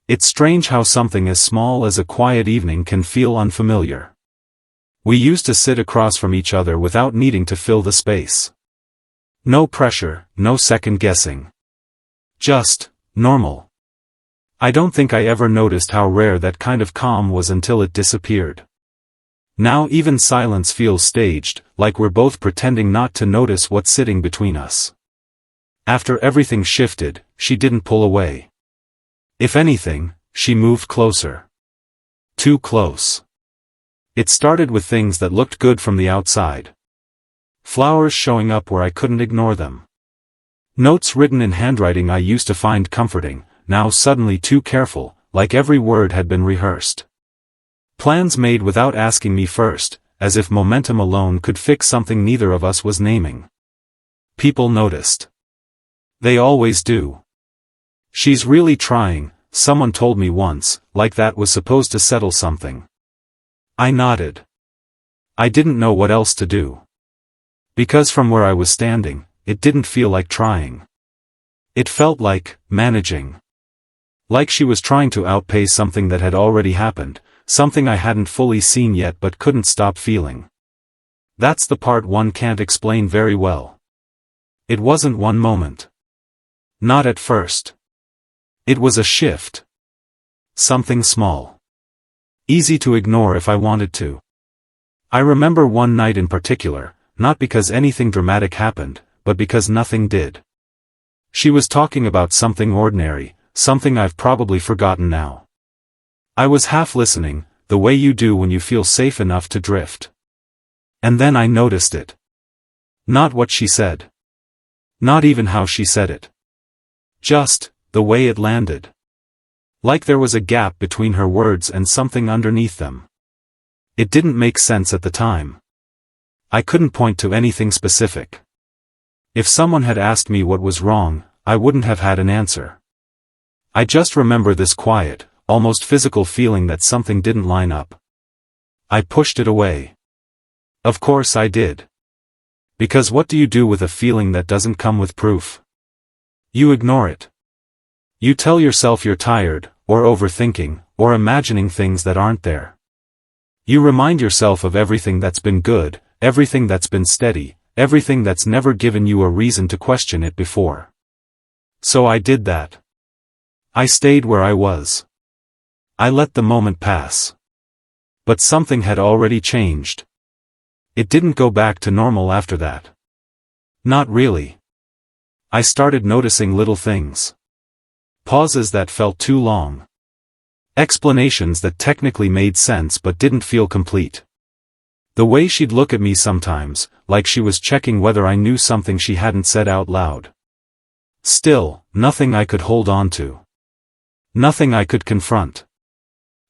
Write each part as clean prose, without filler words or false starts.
It's strange how something as small as a quiet evening can feel unfamiliar. We used to sit across from each other without needing to fill the space. No pressure, no second guessing. Just normal. I don't think I ever noticed how rare that kind of calm was until it disappeared. Now even silence feels staged, like we're both pretending not to notice what's sitting between us. After everything shifted, she didn't pull away. If anything, she moved closer. Too close. It started with things that looked good from the outside. Flowers showing up where I couldn't ignore them. Notes written in handwriting I used to find comforting, now suddenly too careful, like every word had been rehearsed. Plans made without asking me first, as if momentum alone could fix something neither of us was naming. People noticed. They always do. She's really trying, someone told me once, like that was supposed to settle something. I nodded. I didn't know what else to do. Because from where I was standing, it didn't feel like trying. It felt like managing. Like she was trying to outpace something that had already happened, something I hadn't fully seen yet but couldn't stop feeling. That's the part one can't explain very well. It wasn't one moment. Not at first. It was a shift. Something small. Easy to ignore if I wanted to. I remember one night in particular, not because anything dramatic happened, but because nothing did. She was talking about something ordinary, something I've probably forgotten now. I was half listening, the way you do when you feel safe enough to drift. And then I noticed it. Not what she said. Not even how she said it. Just the way it landed. Like there was a gap between her words and something underneath them. It didn't make sense at the time. I couldn't point to anything specific. If someone had asked me what was wrong, I wouldn't have had an answer. I just remember this quiet, almost physical feeling that something didn't line up. I pushed it away. Of course I did. Because what do you do with a feeling that doesn't come with proof? You ignore it. You tell yourself you're tired, or overthinking, or imagining things that aren't there. You remind yourself of everything that's been good, everything that's been steady, everything that's never given you a reason to question it before. So I did that. I stayed where I was. I let the moment pass. But something had already changed. It didn't go back to normal after that. Not really. I started noticing little things. Pauses that felt too long. Explanations that technically made sense but didn't feel complete. The way she'd look at me sometimes, like she was checking whether I knew something she hadn't said out loud. Still, nothing I could hold on to. Nothing I could confront.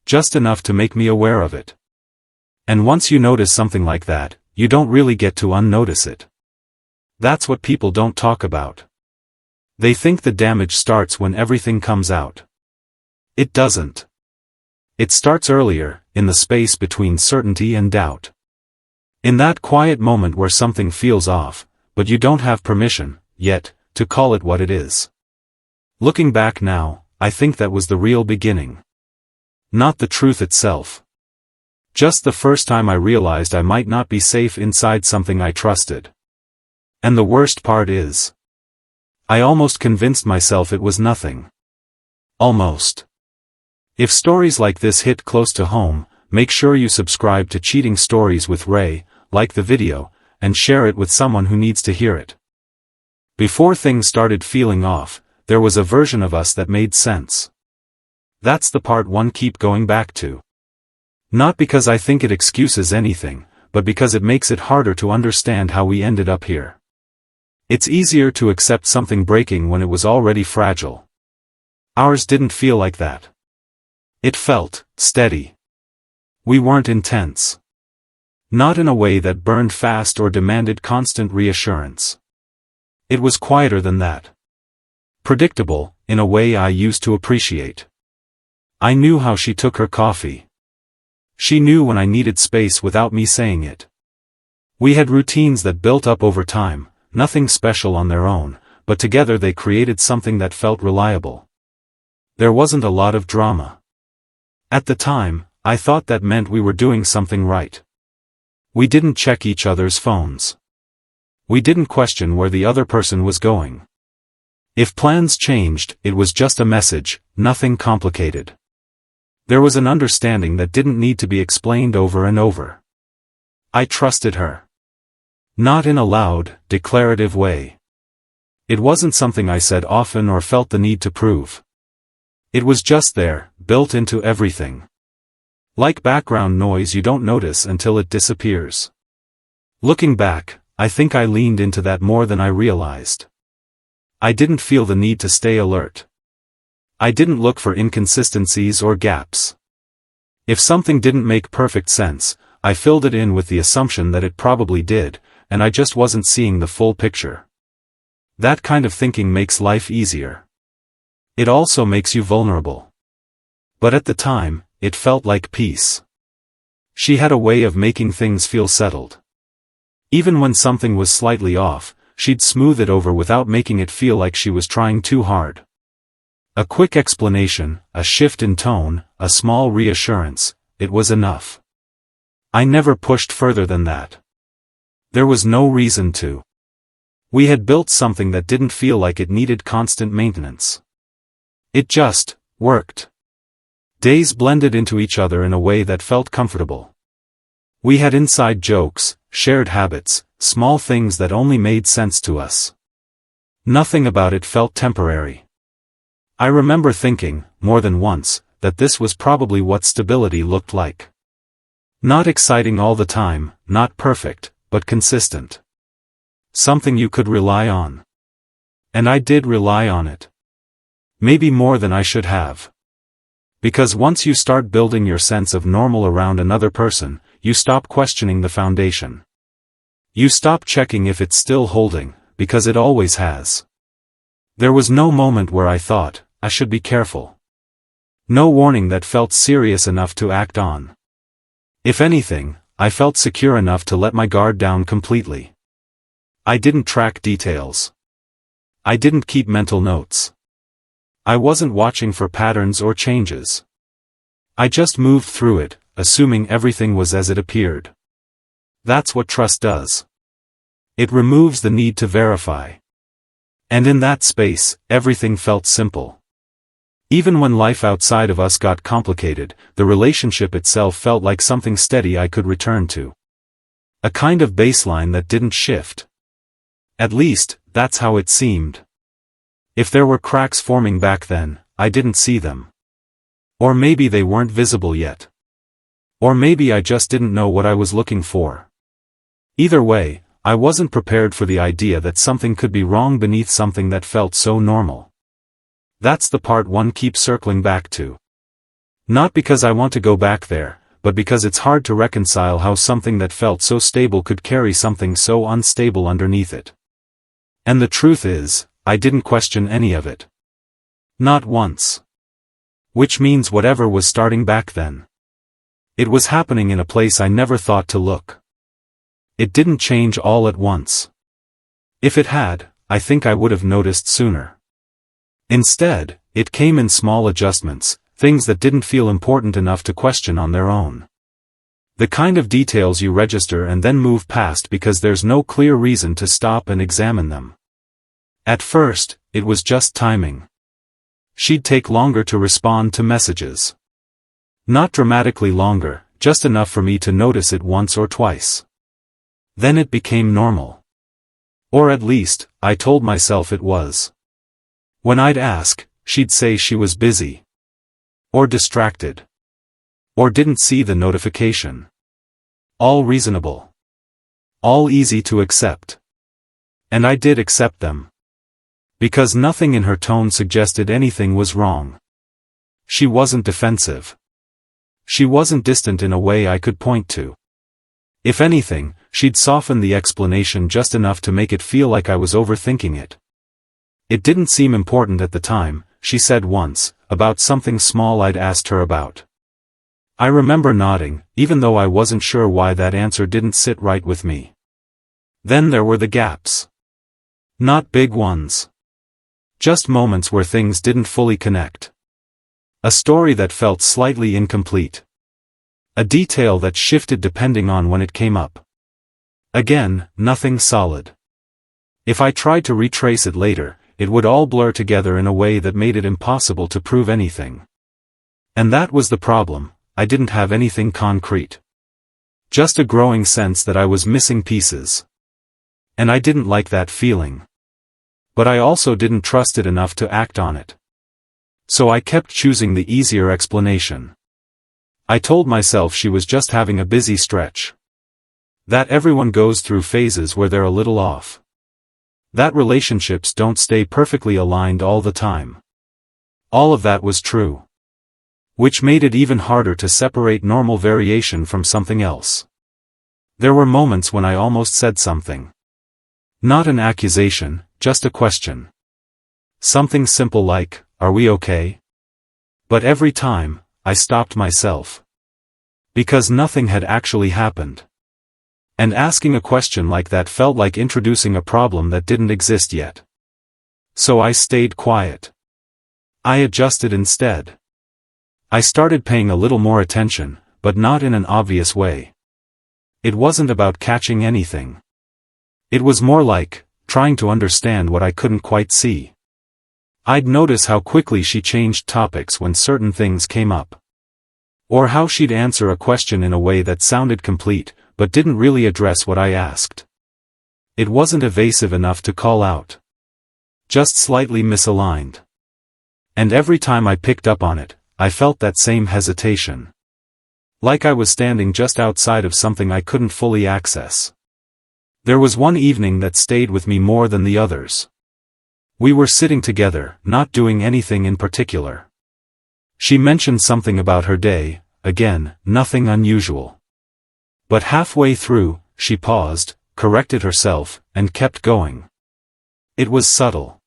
Just enough to make me aware of it. And once you notice something like that, you don't really get to unnotice it. That's what people don't talk about. They think the damage starts when everything comes out. It doesn't. It starts earlier, in the space between certainty and doubt. In that quiet moment where something feels off, but you don't have permission, yet, to call it what it is. Looking back now, I think that was the real beginning. Not the truth itself. Just the first time I realized I might not be safe inside something I trusted. And the worst part is, I almost convinced myself it was nothing. Almost. If stories like this hit close to home, make sure you subscribe to Cheating Stories with Ray, like the video, and share it with someone who needs to hear it. Before things started feeling off, there was a version of us that made sense. That's the part one keep going back to. Not because I think it excuses anything, but because it makes it harder to understand how we ended up here. It's easier to accept something breaking when it was already fragile. Ours didn't feel like that. It felt steady. We weren't intense. Not in a way that burned fast or demanded constant reassurance. It was quieter than that. Predictable, in a way I used to appreciate. I knew how she took her coffee. She knew when I needed space without me saying it. We had routines that built up over time, nothing special on their own, but together they created something that felt reliable. There wasn't a lot of drama. At the time, I thought that meant we were doing something right. We didn't check each other's phones. We didn't question where the other person was going. If plans changed, it was just a message, nothing complicated. There was an understanding that didn't need to be explained over and over. I trusted her. Not in a loud, declarative way. It wasn't something I said often or felt the need to prove. It was just there, built into everything. Like background noise you don't notice until it disappears. Looking back, I think I leaned into that more than I realized. I didn't feel the need to stay alert. I didn't look for inconsistencies or gaps. If something didn't make perfect sense, I filled it in with the assumption that it probably did, and I just wasn't seeing the full picture. That kind of thinking makes life easier. It also makes you vulnerable. But at the time, it felt like peace. She had a way of making things feel settled. Even when something was slightly off, she'd smooth it over without making it feel like she was trying too hard. A quick explanation, a shift in tone, a small reassurance, it was enough. I never pushed further than that. There was no reason to. We had built something that didn't feel like it needed constant maintenance. It just worked. Days blended into each other in a way that felt comfortable. We had inside jokes, shared habits, small things that only made sense to us. Nothing about it felt temporary. I remember thinking, more than once, that this was probably what stability looked like. Not exciting all the time, not perfect, but consistent. Something you could rely on. And I did rely on it. Maybe more than I should have. Because once you start building your sense of normal around another person, you stop questioning the foundation. You stop checking if it's still holding, because it always has. There was no moment where I thought, I should be careful. No warning that felt serious enough to act on. If anything, I felt secure enough to let my guard down completely. I didn't track details. I didn't keep mental notes. I wasn't watching for patterns or changes. I just moved through it, assuming everything was as it appeared. That's what trust does. It removes the need to verify. And in that space, everything felt simple. Even when life outside of us got complicated, the relationship itself felt like something steady I could return to. A kind of baseline that didn't shift. At least, that's how it seemed. If there were cracks forming back then, I didn't see them. Or maybe they weren't visible yet. Or maybe I just didn't know what I was looking for. Either way, I wasn't prepared for the idea that something could be wrong beneath something that felt so normal. That's the part one keeps circling back to. Not because I want to go back there, but because it's hard to reconcile how something that felt so stable could carry something so unstable underneath it. And the truth is, I didn't question any of it. Not once. Which means whatever was starting back then. It was happening in a place I never thought to look. It didn't change all at once. If it had, I think I would have noticed sooner. Instead, it came in small adjustments, things that didn't feel important enough to question on their own. The kind of details you register and then move past because there's no clear reason to stop and examine them. At first, it was just timing. She'd take longer to respond to messages. Not dramatically longer, just enough for me to notice it once or twice. Then it became normal. Or at least, I told myself it was. When I'd ask, she'd say she was busy. Or distracted. Or didn't see the notification. All reasonable. All easy to accept. And I did accept them. Because nothing in her tone suggested anything was wrong. She wasn't defensive. She wasn't distant in a way I could point to. If anything, she'd soften the explanation just enough to make it feel like I was overthinking it. It didn't seem important at the time, she said once, about something small I'd asked her about. I remember nodding, even though I wasn't sure why that answer didn't sit right with me. Then there were the gaps. Not big ones. Just moments where things didn't fully connect. A story that felt slightly incomplete. A detail that shifted depending on when it came up. Again, nothing solid. If I tried to retrace it later, it would all blur together in a way that made it impossible to prove anything. And that was the problem, I didn't have anything concrete. Just a growing sense that I was missing pieces. And I didn't like that feeling. But I also didn't trust it enough to act on it. So I kept choosing the easier explanation. I told myself she was just having a busy stretch. That everyone goes through phases where they're a little off. That relationships don't stay perfectly aligned all the time. All of that was true. Which made it even harder to separate normal variation from something else. There were moments when I almost said something. Not an accusation, just a question. Something simple like, "Are we okay?" But every time, I stopped myself. Because nothing had actually happened. And asking a question like that felt like introducing a problem that didn't exist yet. So I stayed quiet. I adjusted instead. I started paying a little more attention, but not in an obvious way. It wasn't about catching anything. It was more like, trying to understand what I couldn't quite see. I'd notice how quickly she changed topics when certain things came up. Or how she'd answer a question in a way that sounded complete, but didn't really address what I asked. It wasn't evasive enough to call out. Just slightly misaligned. And every time I picked up on it, I felt that same hesitation. Like I was standing just outside of something I couldn't fully access. There was one evening that stayed with me more than the others. We were sitting together, not doing anything in particular. She mentioned something about her day, again, nothing unusual. But halfway through, she paused, corrected herself, and kept going. It was subtle.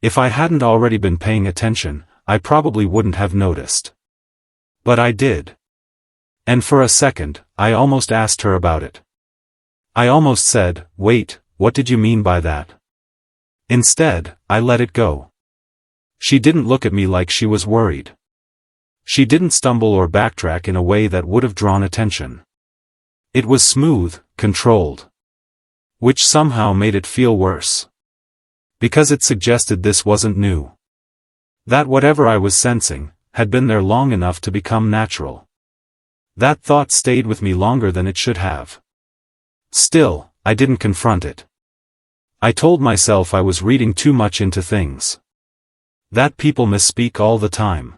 If I hadn't already been paying attention, I probably wouldn't have noticed. But I did. And for a second, I almost asked her about it. I almost said, "Wait, what did you mean by that?" Instead, I let it go. She didn't look at me like she was worried. She didn't stumble or backtrack in a way that would have drawn attention. It was smooth, controlled. Which somehow made it feel worse. Because it suggested this wasn't new. That whatever I was sensing, had been there long enough to become natural. That thought stayed with me longer than it should have. Still, I didn't confront it. I told myself I was reading too much into things. That people misspeak all the time.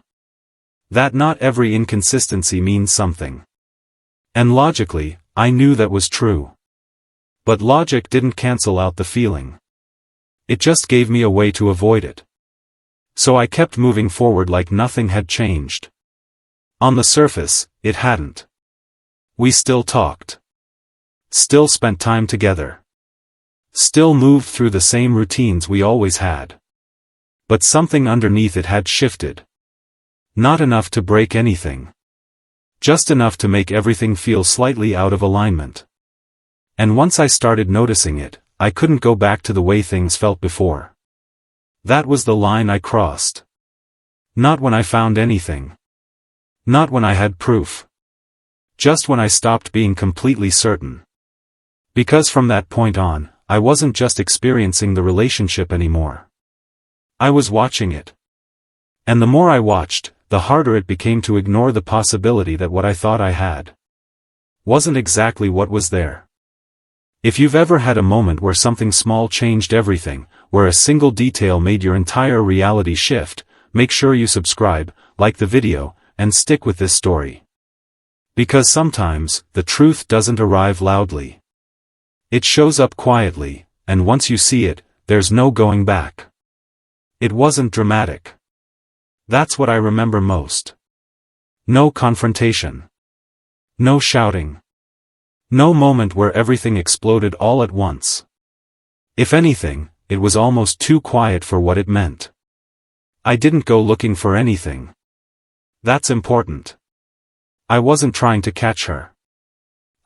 That not every inconsistency means something. And logically, I knew that was true. But logic didn't cancel out the feeling. It just gave me a way to avoid it. So I kept moving forward like nothing had changed. On the surface, it hadn't. We still talked. Still spent time together. Still moved through the same routines we always had. But something underneath it had shifted. Not enough to break anything. Just enough to make everything feel slightly out of alignment. And once I started noticing it, I couldn't go back to the way things felt before. That was the line I crossed. Not when I found anything. Not when I had proof. Just when I stopped being completely certain. Because from that point on, I wasn't just experiencing the relationship anymore. I was watching it. And the more I watched, the harder it became to ignore the possibility that what I thought I had wasn't exactly what was there. If you've ever had a moment where something small changed everything, where a single detail made your entire reality shift, make sure you subscribe, like the video, and stick with this story. Because sometimes, the truth doesn't arrive loudly. It shows up quietly, and once you see it, there's no going back. It wasn't dramatic. That's what I remember most. No confrontation. No shouting. No moment where everything exploded all at once. If anything, it was almost too quiet for what it meant. I didn't go looking for anything. That's important. I wasn't trying to catch her.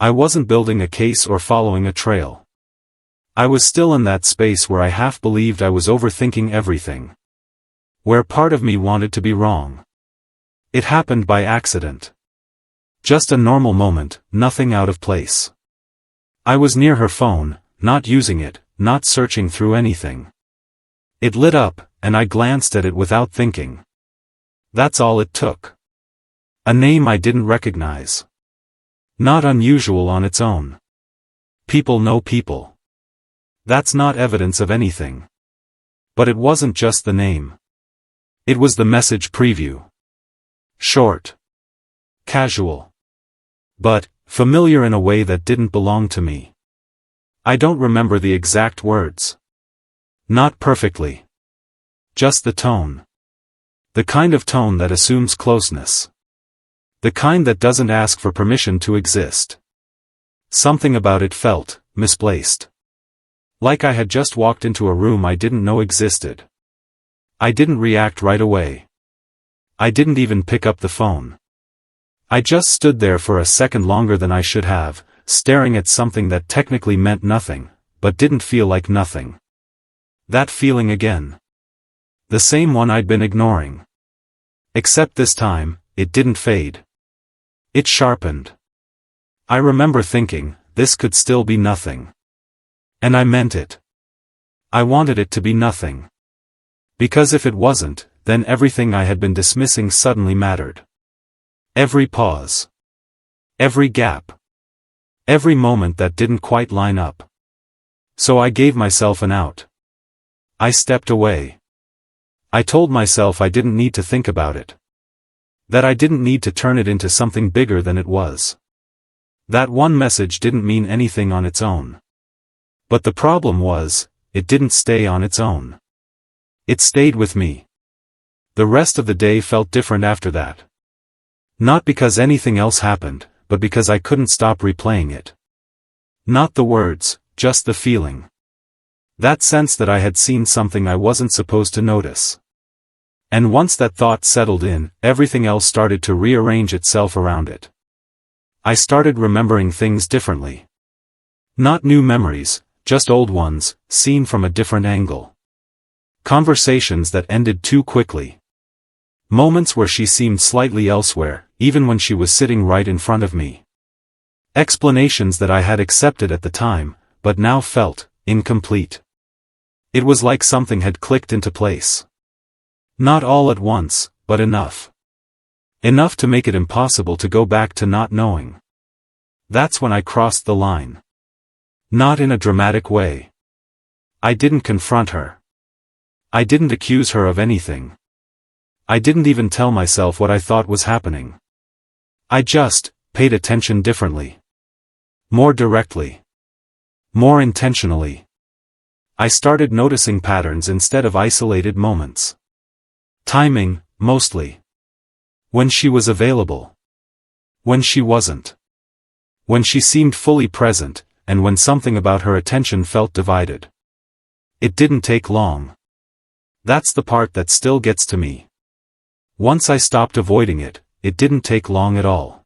I wasn't building a case or following a trail. I was still in that space where I half believed I was overthinking everything. Where part of me wanted to be wrong. It happened by accident. Just a normal moment, nothing out of place. I was near her phone, not using it, not searching through anything. It lit up, and I glanced at it without thinking. That's all it took. A name I didn't recognize. Not unusual on its own. People know people. That's not evidence of anything. But it wasn't just the name. It was the message preview. Short. Casual. But familiar in a way that didn't belong to me. I don't remember the exact words. Not perfectly. Just the tone. The kind of tone that assumes closeness. The kind that doesn't ask for permission to exist. Something about it felt misplaced. Like I had just walked into a room I didn't know existed. I didn't react right away. I didn't even pick up the phone. I just stood there for a second longer than I should have, staring at something that technically meant nothing, but didn't feel like nothing. That feeling again. The same one I'd been ignoring. Except this time, it didn't fade. It sharpened. I remember thinking, this could still be nothing. And I meant it. I wanted it to be nothing. Because if it wasn't, then everything I had been dismissing suddenly mattered. Every pause. Every gap. Every moment that didn't quite line up. So I gave myself an out. I stepped away. I told myself I didn't need to think about it. That I didn't need to turn it into something bigger than it was. That one message didn't mean anything on its own. But the problem was, it didn't stay on its own. It stayed with me. The rest of the day felt different after that. Not because anything else happened, but because I couldn't stop replaying it. Not the words, just the feeling. That sense that I had seen something I wasn't supposed to notice. And once that thought settled in, everything else started to rearrange itself around it. I started remembering things differently. Not new memories, just old ones, seen from a different angle. Conversations that ended too quickly. Moments where she seemed slightly elsewhere, even when she was sitting right in front of me. Explanations that I had accepted at the time, but now felt incomplete. It was like something had clicked into place. Not all at once, but enough. Enough to make it impossible to go back to not knowing. That's when I crossed the line. Not in a dramatic way. I didn't confront her. I didn't accuse her of anything. I didn't even tell myself what I thought was happening. I just paid attention differently. More directly. More intentionally. I started noticing patterns instead of isolated moments. Timing, mostly. When she was available. When she wasn't. When she seemed fully present, and when something about her attention felt divided. It didn't take long. That's the part that still gets to me. Once I stopped avoiding it, it didn't take long at all.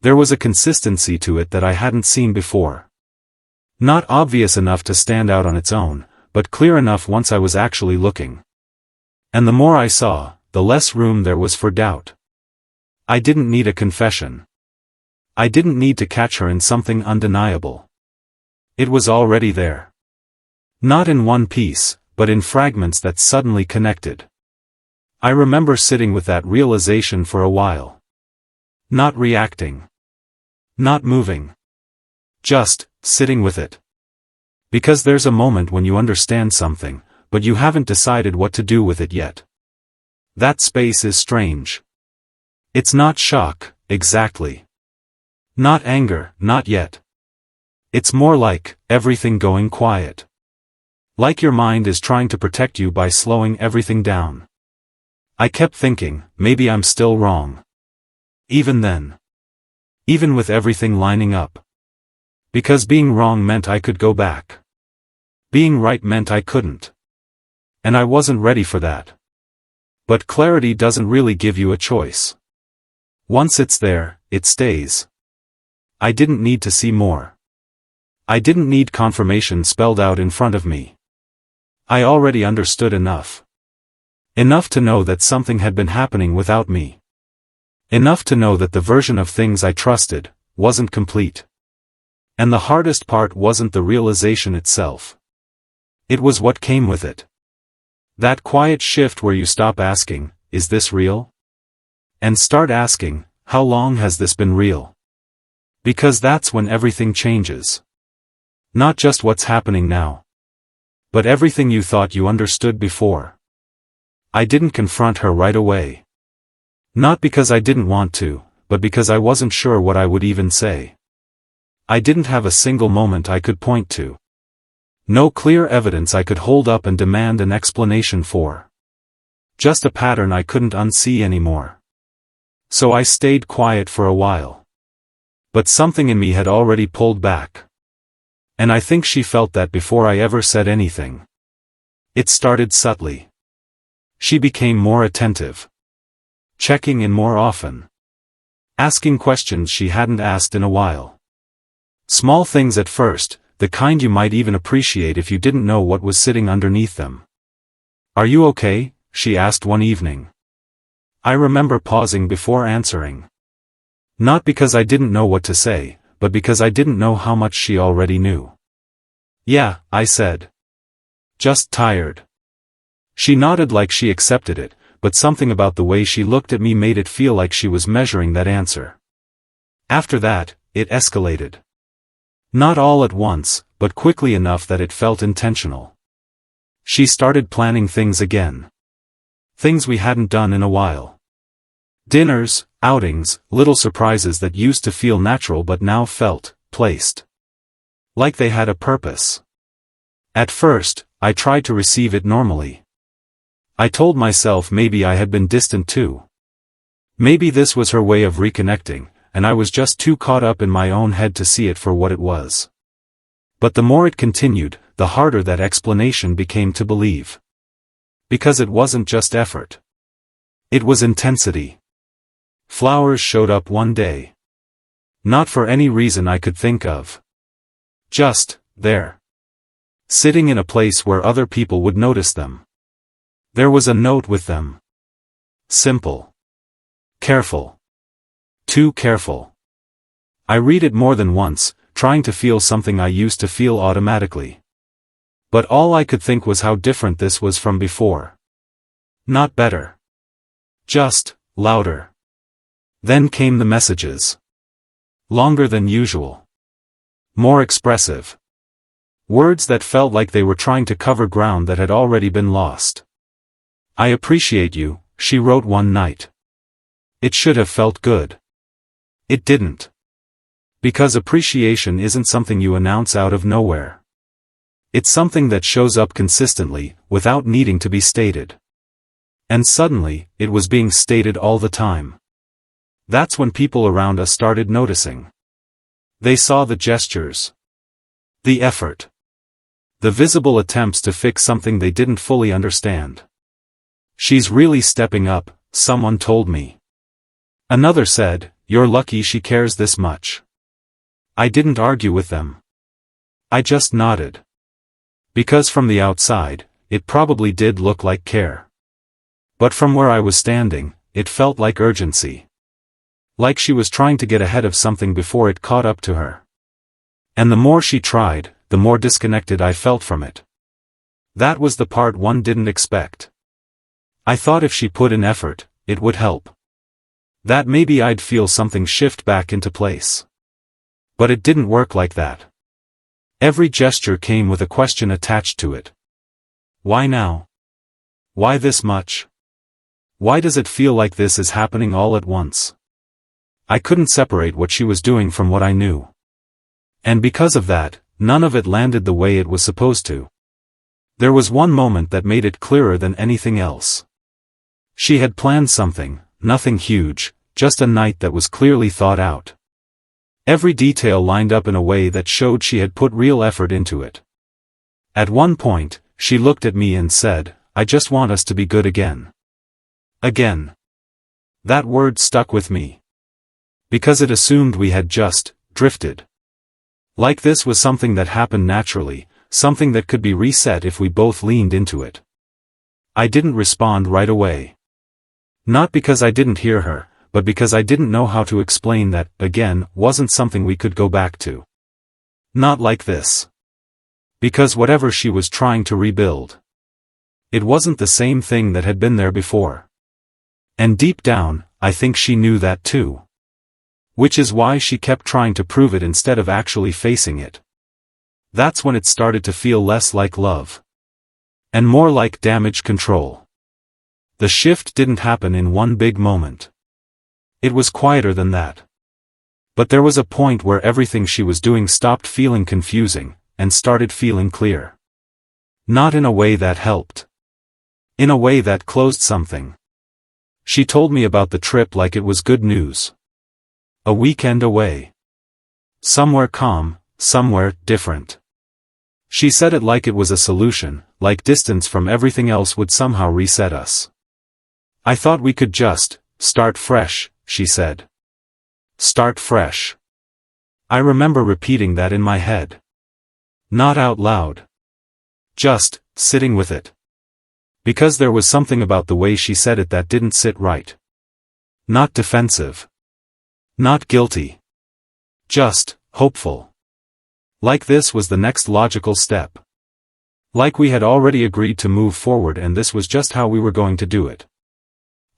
There was a consistency to it that I hadn't seen before. Not obvious enough to stand out on its own, but clear enough once I was actually looking. And the more I saw, the less room there was for doubt. I didn't need a confession. I didn't need to catch her in something undeniable. It was already there. Not in one piece, but in fragments that suddenly connected. I remember sitting with that realization for a while. Not reacting. Not moving. Just sitting with it. Because there's a moment when you understand something, but you haven't decided what to do with it yet. That space is strange. It's not shock, exactly. Not anger, not yet. It's more like everything going quiet. Like your mind is trying to protect you by slowing everything down. I kept thinking, maybe I'm still wrong. Even then. Even with everything lining up. Because being wrong meant I could go back. Being right meant I couldn't. And I wasn't ready for that. But clarity doesn't really give you a choice. Once it's there, it stays. I didn't need to see more. I didn't need confirmation spelled out in front of me. I already understood enough. Enough to know that something had been happening without me. Enough to know that the version of things I trusted wasn't complete. And the hardest part wasn't the realization itself. It was what came with it. That quiet shift where you stop asking, "Is this real?" and start asking, "How long has this been real?" Because that's when everything changes. Not just what's happening now, but everything you thought you understood before. I didn't confront her right away. Not because I didn't want to, but because I wasn't sure what I would even say. I didn't have a single moment I could point to. No clear evidence I could hold up and demand an explanation for. Just a pattern I couldn't unsee anymore. So I stayed quiet for a while. But something in me had already pulled back. And I think she felt that before I ever said anything. It started subtly. She became more attentive. Checking in more often. Asking questions she hadn't asked in a while. Small things at first, the kind you might even appreciate if you didn't know what was sitting underneath them. "Are you okay?" she asked one evening. I remember pausing before answering. Not because I didn't know what to say, but because I didn't know how much she already knew. "Yeah," I said. "Just tired." She nodded like she accepted it, but something about the way she looked at me made it feel like she was measuring that answer. After that, it escalated. Not all at once, but quickly enough that it felt intentional. She started planning things again. Things we hadn't done in a while. Dinners, outings, little surprises that used to feel natural but now felt placed. Like they had a purpose. At first, I tried to receive it normally. I told myself maybe I had been distant too. Maybe this was her way of reconnecting, and I was just too caught up in my own head to see it for what it was. But the more it continued, the harder that explanation became to believe. Because it wasn't just effort. It was intensity. Flowers showed up one day. Not for any reason I could think of. Just there. Sitting in a place where other people would notice them. There was a note with them. Simple. Careful. Too careful. I read it more than once, trying to feel something I used to feel automatically. But all I could think was how different this was from before. Not better. Just louder. Then came the messages. Longer than usual. More expressive. Words that felt like they were trying to cover ground that had already been lost. "I appreciate you," she wrote one night. It should have felt good. It didn't. Because appreciation isn't something you announce out of nowhere. It's something that shows up consistently, without needing to be stated. And suddenly, it was being stated all the time. That's when people around us started noticing. They saw the gestures. The effort. The visible attempts to fix something they didn't fully understand. "She's really stepping up," someone told me. Another said, "You're lucky she cares this much." I didn't argue with them. I just nodded. Because from the outside, it probably did look like care. But from where I was standing, it felt like urgency. Like she was trying to get ahead of something before it caught up to her. And the more she tried, the more disconnected I felt from it. That was the part one didn't expect. I thought if she put in effort, it would help. That maybe I'd feel something shift back into place. But it didn't work like that. Every gesture came with a question attached to it. Why now? Why this much? Why does it feel like this is happening all at once? I couldn't separate what she was doing from what I knew. And because of that, none of it landed the way it was supposed to. There was one moment that made it clearer than anything else. She had planned something, nothing huge, just a night that was clearly thought out. Every detail lined up in a way that showed she had put real effort into it. At one point, she looked at me and said, "I just want us to be good again." Again. That word stuck with me. Because it assumed we had just drifted. Like this was something that happened naturally, something that could be reset if we both leaned into it. I didn't respond right away. Not because I didn't hear her, but because I didn't know how to explain that, again, wasn't something we could go back to. Not like this. Because whatever she was trying to rebuild, it wasn't the same thing that had been there before. And deep down, I think she knew that too. Which is why she kept trying to prove it instead of actually facing it. That's when it started to feel less like love. And more like damage control. The shift didn't happen in one big moment. It was quieter than that. But there was a point where everything she was doing stopped feeling confusing, and started feeling clear. Not in a way that helped. In a way that closed something. She told me about the trip like it was good news. A weekend away. Somewhere calm, somewhere different. She said it like it was a solution, like distance from everything else would somehow reset us. I thought we could just start fresh, she said. Start fresh. I remember repeating that in my head. Not out loud. Just sitting with it. Because there was something about the way she said it that didn't sit right. Not defensive. Not guilty. Just hopeful. Like this was the next logical step. Like we had already agreed to move forward and this was just how we were going to do it.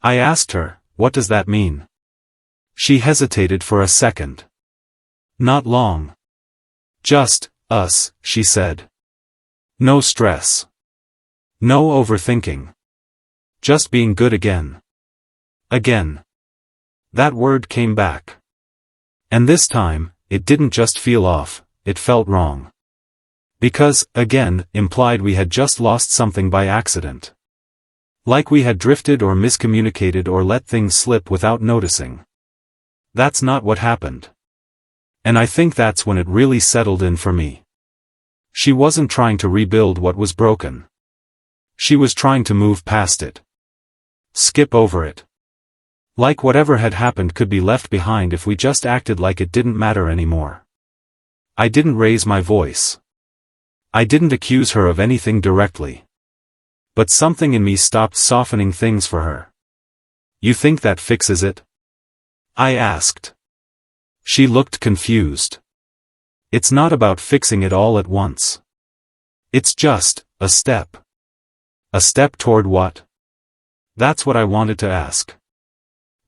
I asked her, what does that mean? She hesitated for a second. Not long. Just us, she said. No stress. No overthinking. Just being good again. Again. That word came back. And this time, it didn't just feel off, it felt wrong. Because, again, implied we had just lost something by accident. Like we had drifted or miscommunicated or let things slip without noticing. That's not what happened. And I think that's when it really settled in for me. She wasn't trying to rebuild what was broken. She was trying to move past it. Skip over it. Like whatever had happened could be left behind if we just acted like it didn't matter anymore. I didn't raise my voice. I didn't accuse her of anything directly. But something in me stopped softening things for her. You think that fixes it? I asked. She looked confused. It's not about fixing it all at once. It's just a step. A step toward what? That's what I wanted to ask.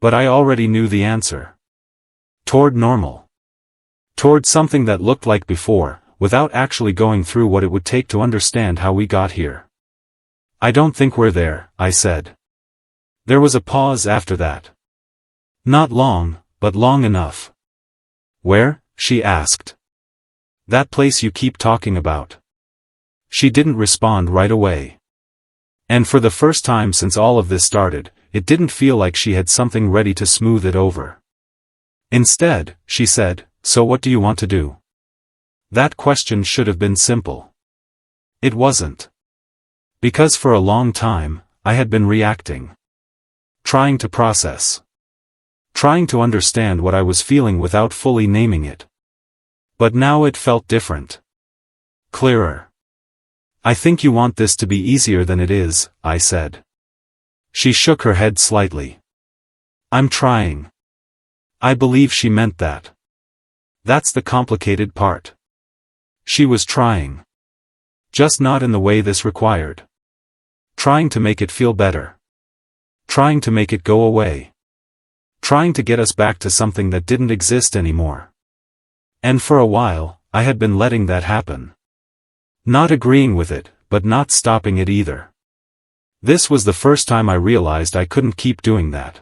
But I already knew the answer. Toward normal. Toward something that looked like before, without actually going through what it would take to understand how we got here. I don't think we're there, I said. There was a pause after that. Not long, but long enough. Where? She asked. That place you keep talking about. She didn't respond right away. And for the first time since all of this started, it didn't feel like she had something ready to smooth it over. Instead, she said, so what do you want to do? That question should have been simple. It wasn't. Because for a long time, I had been reacting. Trying to process. Trying to understand what I was feeling without fully naming it. But now it felt different. Clearer. I think you want this to be easier than it is, I said. She shook her head slightly. I'm trying. I believe she meant that. That's the complicated part. She was trying. Just not in the way this required. Trying to make it feel better. Trying to make it go away. Trying to get us back to something that didn't exist anymore. And for a while, I had been letting that happen. Not agreeing with it, but not stopping it either. This was the first time I realized I couldn't keep doing that.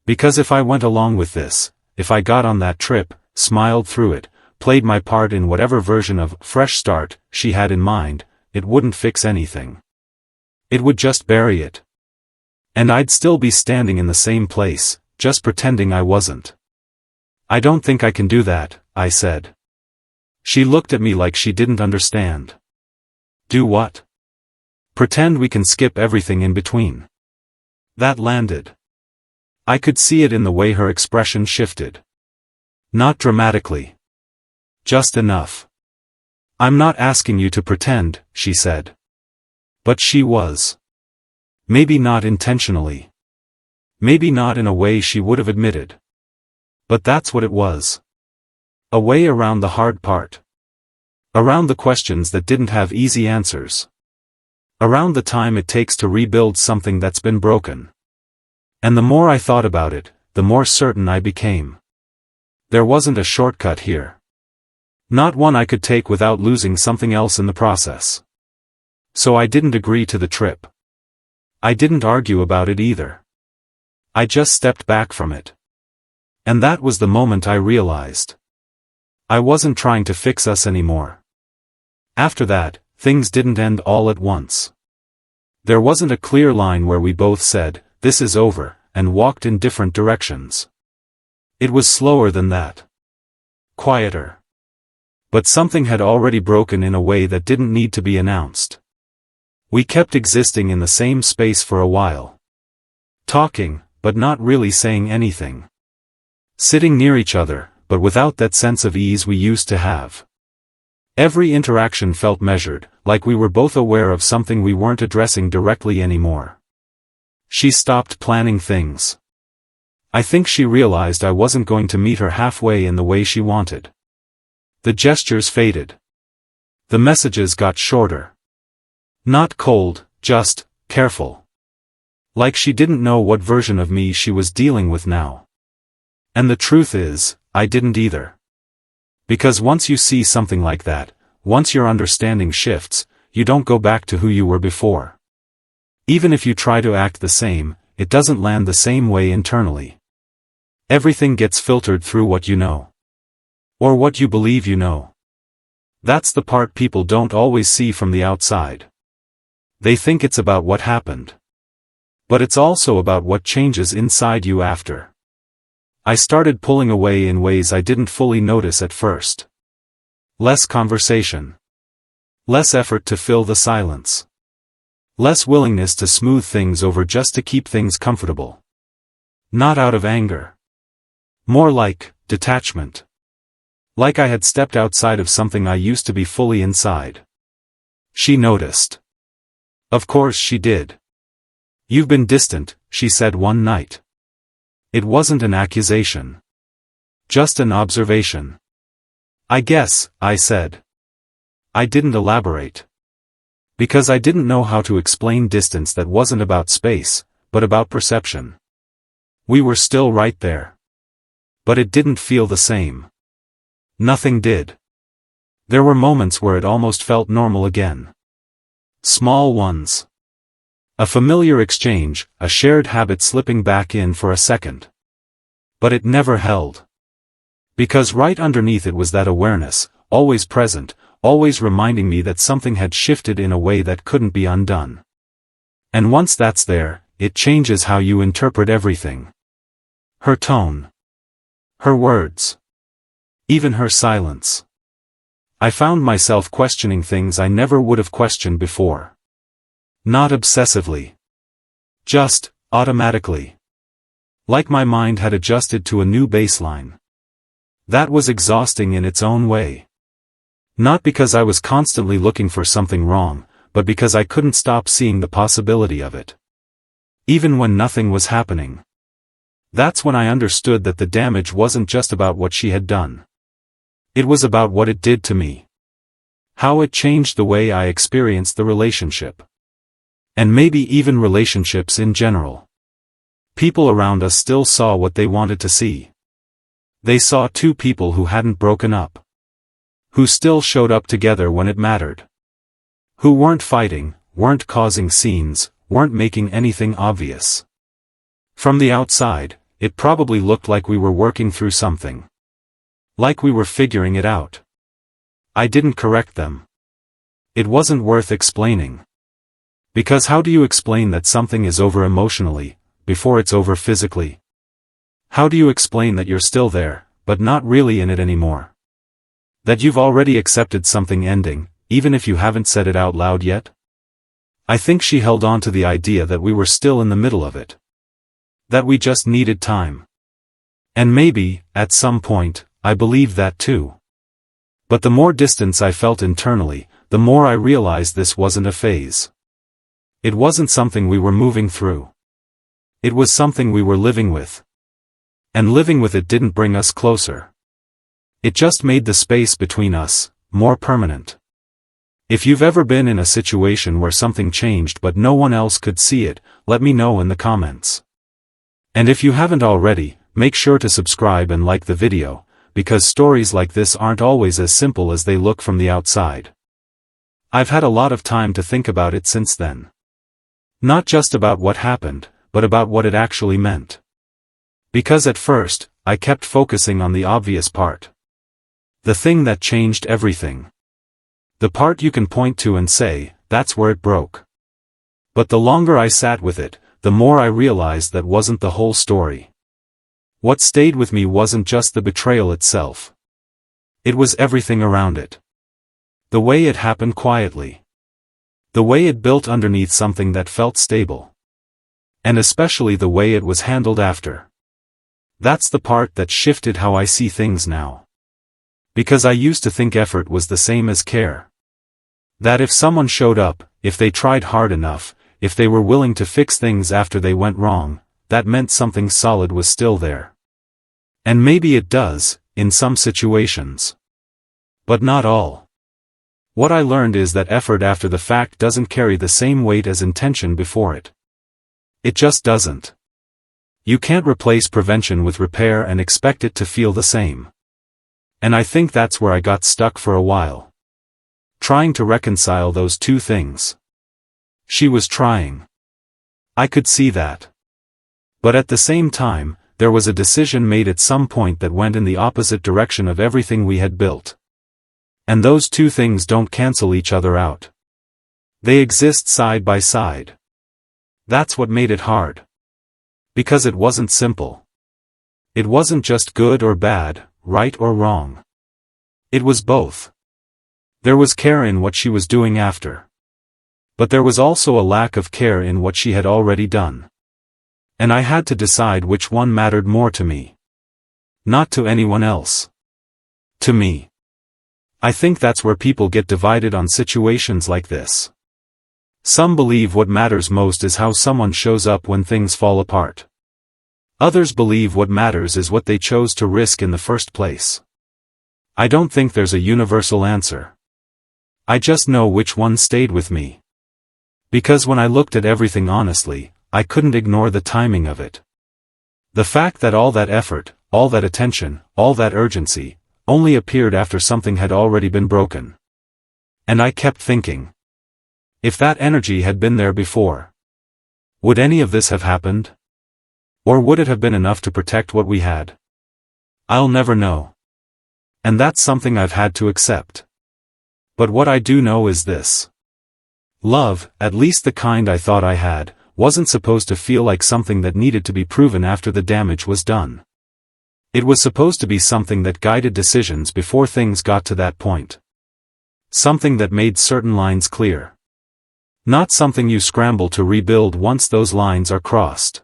Because if I went along with this, if I got on that trip, smiled through it, played my part in whatever version of fresh start she had in mind, it wouldn't fix anything. It would just bury it. And I'd still be standing in the same place, just pretending I wasn't. I don't think I can do that, I said. She looked at me like she didn't understand. Do what? Pretend we can skip everything in between. That landed. I could see it in the way her expression shifted. Not dramatically. Just enough. I'm not asking you to pretend, she said. But she was. Maybe not intentionally. Maybe not in a way she would have admitted. But that's what it was. A way around the hard part. Around the questions that didn't have easy answers. Around the time it takes to rebuild something that's been broken. And the more I thought about it, the more certain I became. There wasn't a shortcut here. Not one I could take without losing something else in the process. So I didn't agree to the trip. I didn't argue about it either. I just stepped back from it. And that was the moment I realized. I wasn't trying to fix us anymore. After that, things didn't end all at once. There wasn't a clear line where we both said, "This is over," and walked in different directions. It was slower than that. Quieter. But something had already broken in a way that didn't need to be announced. We kept existing in the same space for a while. Talking, but not really saying anything. Sitting near each other, but without that sense of ease we used to have. Every interaction felt measured, like we were both aware of something we weren't addressing directly anymore. She stopped planning things. I think she realized I wasn't going to meet her halfway in the way she wanted. The gestures faded. The messages got shorter. Not cold, just careful. Like she didn't know what version of me she was dealing with now. And the truth is, I didn't either. Because once you see something like that, once your understanding shifts, you don't go back to who you were before. Even if you try to act the same, it doesn't land the same way internally. Everything gets filtered through what you know. Or what you believe you know. That's the part people don't always see from the outside. They think it's about what happened. But it's also about what changes inside you after. I started pulling away in ways I didn't fully notice at first. Less conversation. Less effort to fill the silence. Less willingness to smooth things over just to keep things comfortable. Not out of anger. More like detachment. Like I had stepped outside of something I used to be fully inside. She noticed. Of course she did. "You've been distant," she said one night. It wasn't an accusation. Just an observation. "I guess," I said. I didn't elaborate. Because I didn't know how to explain distance that wasn't about space, but about perception. We were still right there. But it didn't feel the same. Nothing did. There were moments where it almost felt normal again. Small ones. A familiar exchange, a shared habit slipping back in for a second. But it never held. Because right underneath it was that awareness, always present, always reminding me that something had shifted in a way that couldn't be undone. And once that's there, it changes how you interpret everything. Her tone. Her words. Even her silence. I found myself questioning things I never would have questioned before. Not obsessively. Just, automatically. Like my mind had adjusted to a new baseline. That was exhausting in its own way. Not because I was constantly looking for something wrong, but because I couldn't stop seeing the possibility of it. Even when nothing was happening. That's when I understood that the damage wasn't just about what she had done. It was about what it did to me. How it changed the way I experienced the relationship. And maybe even relationships in general. People around us still saw what they wanted to see. They saw two people who hadn't broken up. Who still showed up together when it mattered. Who weren't fighting, weren't causing scenes, weren't making anything obvious. From the outside, it probably looked like we were working through something. Like we were figuring it out. I didn't correct them. It wasn't worth explaining. Because how do you explain that something is over emotionally, before it's over physically? How do you explain that you're still there, but not really in it anymore? That you've already accepted something ending, even if you haven't said it out loud yet? I think she held on to the idea that we were still in the middle of it. That we just needed time. And maybe, at some point, I believed that too. But the more distance I felt internally, the more I realized this wasn't a phase. It wasn't something we were moving through. It was something we were living with. And living with it didn't bring us closer. It just made the space between us more permanent. If you've ever been in a situation where something changed but no one else could see it, let me know in the comments. And if you haven't already, make sure to subscribe and like the video, because stories like this aren't always as simple as they look from the outside. I've had a lot of time to think about it since then. Not just about what happened, but about what it actually meant. Because at first, I kept focusing on the obvious part. The thing that changed everything. The part you can point to and say, that's where it broke. But the longer I sat with it, the more I realized that wasn't the whole story. What stayed with me wasn't just the betrayal itself. It was everything around it. The way it happened quietly. The way it built underneath something that felt stable. And especially the way it was handled after. That's the part that shifted how I see things now. Because I used to think effort was the same as care. That if someone showed up, if they tried hard enough, if they were willing to fix things after they went wrong, that meant something solid was still there. And maybe it does, in some situations. But not all. What I learned is that effort after the fact doesn't carry the same weight as intention before it. It just doesn't. You can't replace prevention with repair and expect it to feel the same. And I think that's where I got stuck for a while. Trying to reconcile those two things. She was trying. I could see that. But at the same time, there was a decision made at some point that went in the opposite direction of everything we had built. And those two things don't cancel each other out. They exist side by side. That's what made it hard. Because it wasn't simple. It wasn't just good or bad, right or wrong. It was both. There was care in what she was doing after. But there was also a lack of care in what she had already done. And I had to decide which one mattered more to me. Not to anyone else. To me. I think that's where people get divided on situations like this. Some believe what matters most is how someone shows up when things fall apart. Others believe what matters is what they chose to risk in the first place. I don't think there's a universal answer. I just know which one stayed with me. Because when I looked at everything honestly, I couldn't ignore the timing of it. The fact that all that effort, all that attention, all that urgency, only appeared after something had already been broken. And I kept thinking. If that energy had been there before, would any of this have happened? Or would it have been enough to protect what we had? I'll never know. And that's something I've had to accept. But what I do know is this. Love, at least the kind I thought I had, wasn't supposed to feel like something that needed to be proven after the damage was done. It was supposed to be something that guided decisions before things got to that point. Something that made certain lines clear. Not something you scramble to rebuild once those lines are crossed.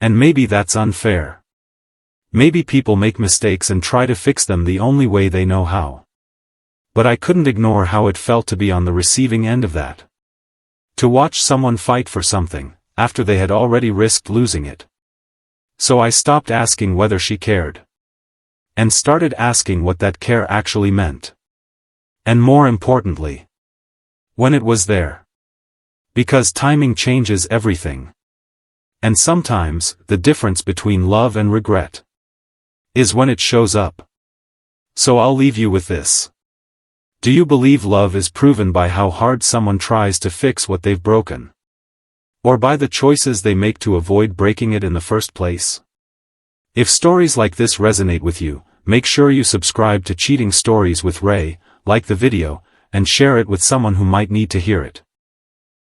And maybe that's unfair. Maybe people make mistakes and try to fix them the only way they know how. But I couldn't ignore how it felt to be on the receiving end of that. To watch someone fight for something, after they had already risked losing it. So I stopped asking whether she cared. And started asking what that care actually meant. And more importantly, when it was there. Because timing changes everything. And sometimes, the difference between love and regret is when it shows up. So I'll leave you with this. Do you believe love is proven by how hard someone tries to fix what they've broken? Or by the choices they make to avoid breaking it in the first place? If stories like this resonate with you, make sure you subscribe to Cheating Stories with Ray, like the video, and share it with someone who might need to hear it.